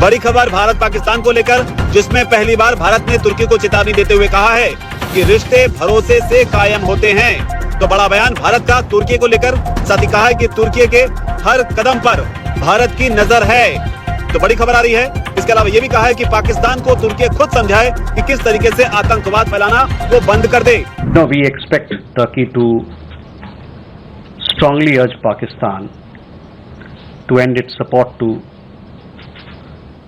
बड़ी खबर भारत पाकिस्तान को लेकर, जिसमें पहली बार भारत ने तुर्की को चेतावनी देते हुए कहा है कि रिश्ते भरोसे से कायम होते हैं। तो बड़ा बयान भारत का तुर्की को लेकर, साथ ही कहा है कि तुर्की के हर कदम पर भारत की नजर है। तो बड़ी खबर आ रही है। इसके अलावा ये भी कहा है कि पाकिस्तान को तुर्की खुद समझाए कि किस तरीके से आतंकवाद फैलाना वो बंद कर दे। No, we expect Turkey to strongly urge Pakistan to end its support to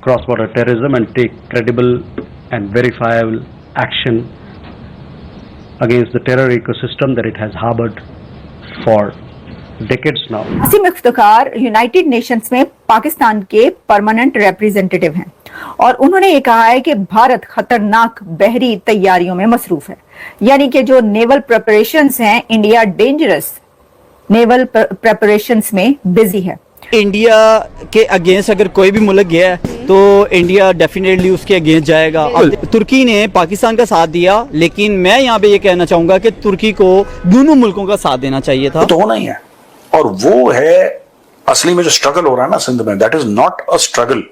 cross-border terrorism and take credible and verifiable action against the terror ecosystem that it has harbored for decades now. Asim Iftikhar United Nations में पाकिस्तान के permanent representative हैं और उन्होंने ये कहा है कि भारत खतरनाक बहरी तैयारियों में मसरूफ है, यानी कि जो नेवल प्रिपरेशंस हैं, इंडिया डेंजरस नेवल प्रिपरेशंस में बिजी है। इंडिया के अगेंस्ट अगर कोई भी मुल्क गया है तो इंडिया डेफिनेटली उसके अगेंस्ट जाएगा। तुर्की ने पाकिस्तान का साथ दिया, लेकिन मैं यहाँ पे ये कहना चाहूंगा कि तुर्की को दोनों मुल्कों का साथ देना चाहिए था। तो होना ही है, और वो है असली में जो स्ट्रगल हो रहा है ना सिंध में, that is not a struggle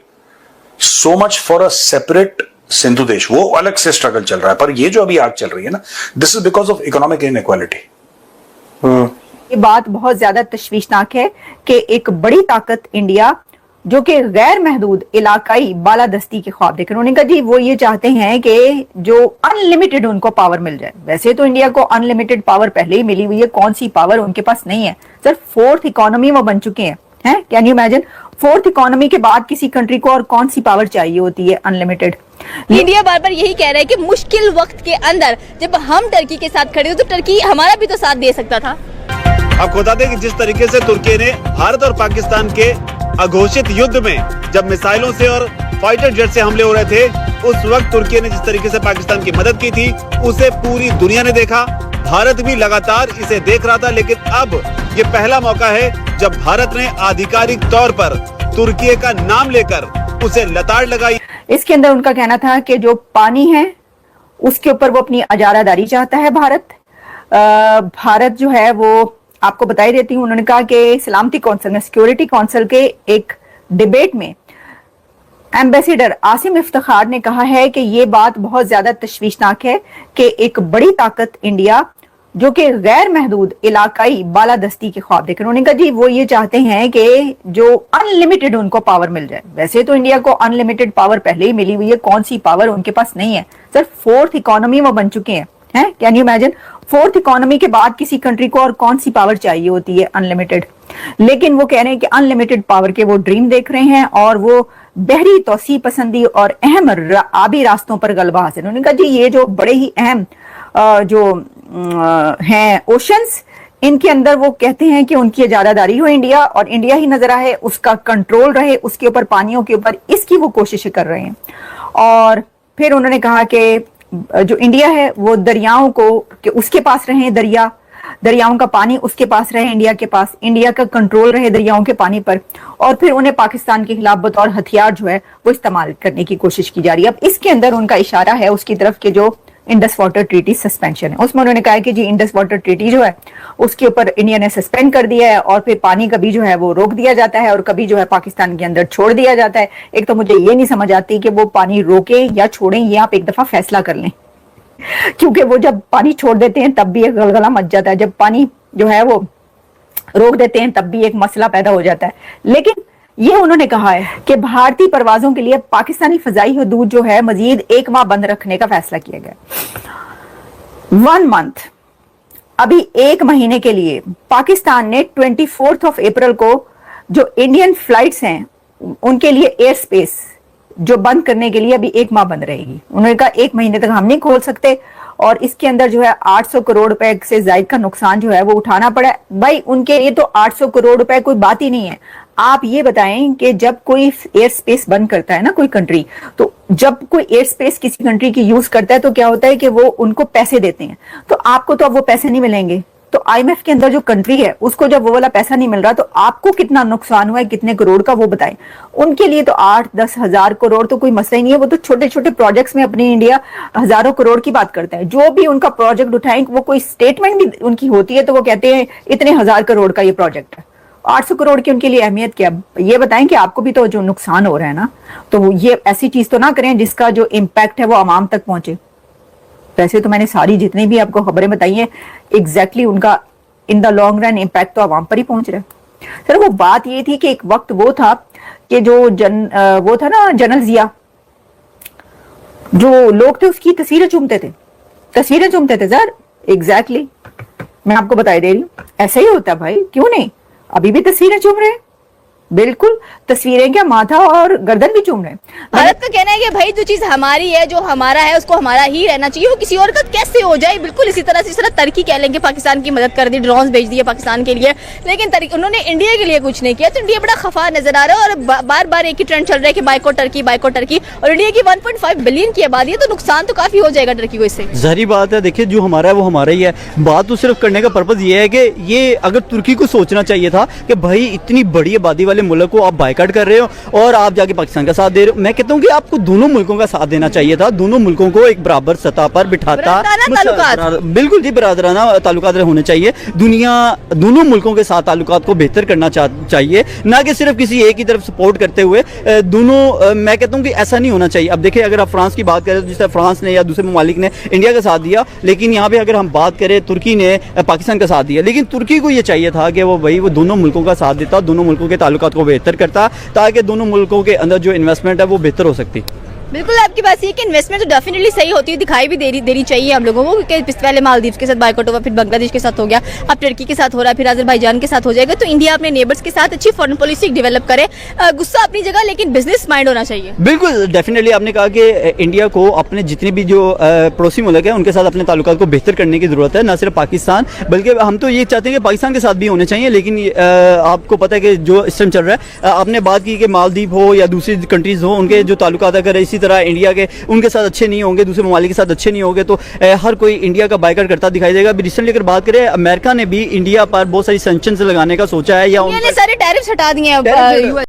so much for a separate Sindhu देश, वो अलग से स्ट्रगल चल रहा है। पर ये जो अभी आग चल रही है ना, this is because of economic inequality. ये बात बहुत ज्यादा तशवीशनाक है कि एक बड़ी ताकत इंडिया जो कि गैर महदूद इलाकाई बालादस्ती के ख्वाब देख रहे हैं। उन्होंने कहा जी वो ये चाहते हैं कि जो अनलिमिटेड उनको पावर मिल जाए। वैसे तो इंडिया को अनलिमिटेड पावर पहले ही मिली हुई है, कौन सी पावर उनके पास नहीं है। सर, फोर्थ इकोनॉमी वो बन चुके हैं, can you imagine? Fourth economy के बाद किसी कंट्री को और कौन सी पावर चाहिए होती है अनलिमिटेड? इंडिया बार बार यही कह रहा है कि मुश्किल वक्त के अंदर जब हम टर्की के साथ खड़े हो तो टर्की हमारा भी तो साथ दे सकता था। आपको बता दें कि जिस तरीके से तुर्की ने भारत और पाकिस्तान के अघोषित युद्ध में जब मिसाइलों से और फाइटर जेट से हमले हो रहे थे, उस वक्त तुर्की ने जिस तरीके से पाकिस्तान की मदद की थी, उसे पूरी दुनिया ने देखा। भारत भी लगातार इसे देख रहा था, लेकिन अब ये पहला मौका है जब भारत ने आधिकारिक तौर पर तुर्की का नाम लेकर उसे लताड़ लगाई। इसके अंदर उनका कहना था कि जो पानी है उसके ऊपर वो अपनी इजारादारी चाहता है। भारत जो है वो, आपको बता ही देती हूँ, उन्होंने कहा कि सलामती कौंसिल में, सिक्योरिटी काउंसिल के एक डिबेट में एम्बेसडर आसिम इफ्तिखार ने कहा है कि ये बात बहुत ज्यादा तशवीशनाक है कि एक बड़ी ताकत इंडिया जो कि गैर महदूद इलाकाई बालादस्ती के ख्वाब देख रहे हैं। उन्होंने कहा जी वो ये चाहते हैं कि जो अनलिमिटेड उनको पावर मिल जाए। वैसे तो इंडिया को अनलिमिटेड पावर पहले ही मिली हुई है, कौन सी पावर उनके पास नहीं है। सर, फोर्थ इकोनॉमी वो बन चुके हैं, can you imagine? Fourth economy के बाद किसी कंट्री को और कौन सी पावर चाहिए होती है अनलिमिटेड? लेकिन वो कह रहे हैं कि अनलिमिटेड पावर के वो ड्रीम देख रहे हैं और वो बहरी तोसी पसंदी और अहम आबी रास्तों पर गलबा हासिल। उन्होंने कहा जी ये जो बड़े ही अहम जो हैं ओशंस, इनके अंदर वो कहते हैं कि उनकी इजारादारी हो इंडिया और इंडिया ही नजर आए, उसका कंट्रोल रहे उसके ऊपर, पानियों के ऊपर, इसकी वो कोशिशें कर रहे हैं। और फिर उन्होंने कहा कि जो इंडिया है वो दरियाओं को कि उसके पास रहे, दरियाओं का पानी उसके पास रहे, इंडिया के पास, इंडिया का कंट्रोल रहे दरियाओं के पानी पर, और फिर उन्हें पाकिस्तान के खिलाफ बतौर हथियार जो है वो इस्तेमाल करने की कोशिश की जा रही है। अब इसके अंदर उनका इशारा है उसकी तरफ के जो इंडस वाटर ट्रीटी सस्पेंशन है, उसमें उन्होंने कहा है कि जी इंडस वाटर ट्रीटी जो है उसके ऊपर इंडिया ने सस्पेंड कर दिया है और फिर पानी कभी जो है वो रोक दिया जाता है और कभी जो है पाकिस्तान के अंदर छोड़ दिया जाता है। एक तो मुझे ये नहीं समझ आती कि वो पानी रोके या छोड़ें, ये आप एक दफा फैसला कर लें, क्योंकि वो जब पानी छोड़ देते हैं तब भी एक गलगला मच जाता है, जब पानी जो है वो रोक देते हैं तब भी एक मसला पैदा हो जाता है। लेकिन ये उन्होंने कहा है कि भारतीय परवाजों के लिए पाकिस्तानी फजाई हदूद जो है मजीद 1 माह बंद रखने का फैसला किया गया। 1 मंथ, अभी 1 महीने के लिए पाकिस्तान ने 24 अप्रैल को जो इंडियन फ्लाइट्स हैं उनके लिए एयर स्पेस जो बंद करने के लिए अभी 1 माह बंद रहेगी। उन्होंने कहा 1 महीने तक हम नहीं खोल सकते और इसके अंदर जो है 800 करोड़ रुपए से ज्यादा का नुकसान जो है वो उठाना पड़ा। भाई उनके लिए तो 800 करोड़ रुपए कोई बात ही नहीं है। आप ये बताएं कि जब कोई एयर स्पेस बंद करता है ना कोई कंट्री, तो जब कोई एयर स्पेस किसी कंट्री की यूज करता है तो क्या होता है कि वो उनको पैसे देते हैं, तो आपको तो अब वो पैसे नहीं मिलेंगे। तो आईएमएफ के अंदर जो कंट्री है उसको जब वो वाला पैसा नहीं मिल रहा तो आपको कितना नुकसान हुआ है, कितने करोड़ का, वो बताएं। उनके लिए तो 8-10 हजार करोड़ तो कोई मसला ही नहीं है, वो तो छोटे छोटे प्रोजेक्ट्स में अपनी इंडिया हजारों करोड़ की बात करता है। जो भी उनका प्रोजेक्ट उठाएं, वो कोई स्टेटमेंट भी उनकी होती है तो वो कहते हैं इतने 1000 करोड़ का ये प्रोजेक्ट है। 800 करोड़ की उनके लिए अहमियत क्या? ये बताएं कि आपको भी तो जो नुकसान हो रहा है ना, तो ये ऐसी चीज तो ना करें जिसका जो इम्पैक्ट है वो आवाम तक पहुंचे। वैसे तो मैंने सारी जितनी भी आपको खबरें बताई हैं एग्जैक्टली उनका in the long run impact तो आवाम पर ही पहुंच रहा है। सर वो बात ये थी कि एक वक्त वो था कि जो वो था ना जनरल जिया, जो लोग थे उसकी तस्वीरें चूमते थे सर। एग्जैक्टली मैं आपको बताई दे रही हूँ, ऐसा ही होता है भाई, क्यों नहीं? अभी भी तस्वीरें चूम रहे हैं, बिल्कुल तस्वीरें क्या माथा और गर्दन भी चूम रहे हैं। भारत का कहना है कि भाई जो चीज हमारी है, जो हमारा है, उसको हमारा ही रहना चाहिए, वो किसी और का कैसे हो जाए। बिल्कुल इसी तरह से, इस तरह टर्की कह लेंगे पाकिस्तान की मदद कर दी, ड्रोन्स भेज दिए पाकिस्तान के लिए, लेकिन उन्होंने इंडिया के लिए कुछ नहीं किया। तो इंडिया बड़ा खफा नजर आ रहा है और बार बार एक ही ट्रेंड चल रहा है कि बाइकॉट टर्की। और इंडिया की 1.5 बिलियन की आबादी है, तो नुकसान तो काफी हो जाएगा टर्की को इससे। जाहिर बात है, देखिए जो हमारा है वो हमारा ही है। बात तो सिर्फ करने का पर्पज ये है कि ये अगर तुर्की को सोचना चाहिए था कि भाई इतनी बड़ी आबादी वाले मुल्क को आप बाइकआउट कर रहे हो और आप जाके पाकिस्तान का साथ दे रहे हो। मैं कहता हूँ कि आपको दोनों मुल्कों का साथ देना चाहिए था, दोनों मुल्कों को एक बराबर सतह पर बिठाता। बिल्कुल जी, बरादराना ताल्लुकात होने चाहिए। दुनिया दोनों मुल्कों के साथ ताल्लुकात को बेहतर करना चाहिए, ना कि सिर्फ किसी एक ही तरफ सपोर्ट करते हुए दोनों। मैं कहता हूँ कि ऐसा नहीं होना चाहिए। अब देखिए अगर आप फ्रांस की बात करें तो जिस तरह फ्रांस ने या दूसरे ममालिक ने इंडिया का साथ दिया, लेकिन यहाँ पे अगर हम बात करें तुर्की ने पाकिस्तान का साथ दिया, लेकिन तुर्की को ये चाहिए था कि वो दोनों मुल्कों का साथ देता, दोनों मुल्कों के ताल्लुकात को बेहतर करता, ताकि दोनों मुल्कों के अंदर जो इन्वेस्टमेंट है वो बेहतर हो सकती। बिल्कुल आपकी बात ये कि इन्वेस्टमेंट तो डेफिनेटली सही होती है, दिखाई भी देनी चाहिए हम लोगों को, क्योंकि पहले मालदीव के साथ बाइकआउट हुआ, फिर बांग्लादेश के साथ हो गया, अब टर्की के साथ हो रहा है, फिर अजरबैजान के साथ हो जाएगा। तो इंडिया अपने नेबर्स के साथ अच्छी फॉरेन पॉलिसी डेवलप करे। गुस्सा अपनी जगह, लेकिन बिजनेस माइंड होना चाहिए। बिल्कुल डेफिनेटली आपने कहा कि इंडिया को अपने जितने भी जो पड़ोसी मुल्क है उनके साथ अपने ताल्लुकात को बेहतर करने की जरूरत है, ना सिर्फ पाकिस्तान बल्कि हम तो ये चाहते हैं कि पाकिस्तान के साथ भी होने चाहिए। लेकिन आपको पता है कि जो इस टाइम चल रहा है, आपने बात की कि मालदीव हो या दूसरी कंट्रीज हो, उनके जो ताल्लुकात अगर इसी तरह इंडिया के उनके साथ अच्छे नहीं होंगे, दूसरे ममालिक के साथ अच्छे नहीं होंगे, तो हर कोई इंडिया का बाइकआउट करता दिखाई देगा। अभी रिसेंटली अगर बात करें, अमेरिका ने भी इंडिया पर बहुत सारी सैंक्शंस लगाने का सोचा है, या सारे टैरिफ्स हटा दिए हैं।